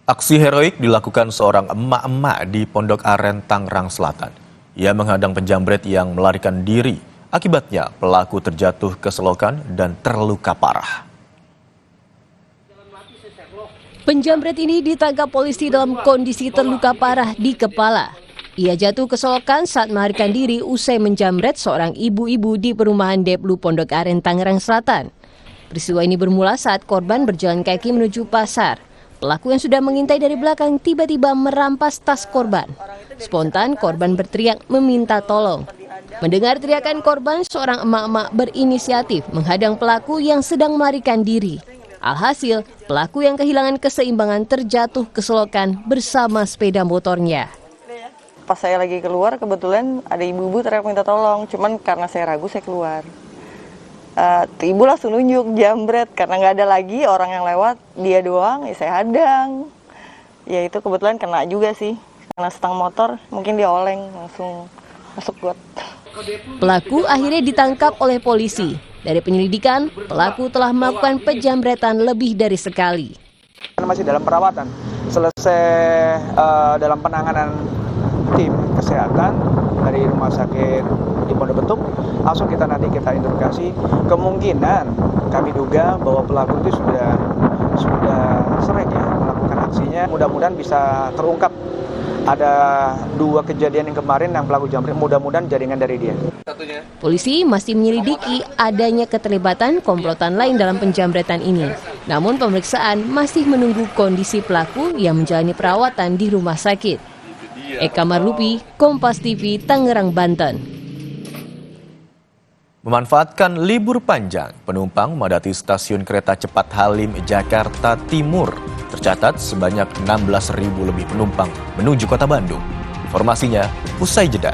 Aksi heroik dilakukan seorang emak-emak di Pondok Aren, Tangerang Selatan. Ia menghadang penjamret yang melarikan diri. Akibatnya, pelaku terjatuh ke selokan dan terluka parah. Penjamret ini ditangkap polisi dalam kondisi terluka parah di kepala. Ia jatuh ke selokan saat melarikan diri usai menjamret seorang ibu-ibu di perumahan Deplu Pondok Aren, Tangerang Selatan. Peristiwa ini bermula saat korban berjalan kaki menuju pasar. Pelaku yang sudah mengintai dari belakang tiba-tiba merampas tas korban. Spontan korban berteriak meminta tolong. Mendengar teriakan korban, seorang emak-emak berinisiatif menghadang pelaku yang sedang melarikan diri. Alhasil, pelaku yang kehilangan keseimbangan terjatuh ke selokan bersama sepeda motornya. Pas saya lagi keluar, kebetulan ada ibu-ibu teriak minta tolong. Cuman karena saya ragu, saya keluar. Ibu langsung nunjuk jambret karena nggak ada lagi orang yang lewat, dia doang, ya saya hadang. Ya itu kebetulan kena juga sih, karena stang motor mungkin dia oleng langsung masuk got. Pelaku akhirnya ditangkap oleh polisi. Dari penyelidikan, pelaku telah melakukan penjambretan lebih dari sekali. Masih dalam perawatan, selesai dalam penanganan tim kesehatan dari rumah sakit di Pondok Betung, langsung kita interogasi. Kemungkinan kami duga bahwa pelaku itu sudah sering ya melakukan aksinya. Mudah-mudahan bisa terungkap. Ada 2 kejadian yang kemarin yang pelaku jambret, mudah-mudahan jaringan dari dia. Polisi masih menyelidiki adanya keterlibatan komplotan lain dalam penjambretan ini. Namun pemeriksaan masih menunggu kondisi pelaku yang menjalani perawatan di rumah sakit. Eka Marlupi, Kompas TV, Tangerang, Banten. Memanfaatkan libur panjang, penumpang memadati stasiun kereta cepat Halim, Jakarta Timur. Tercatat sebanyak 16.000 lebih penumpang menuju kota Bandung. Informasinya usai jeda.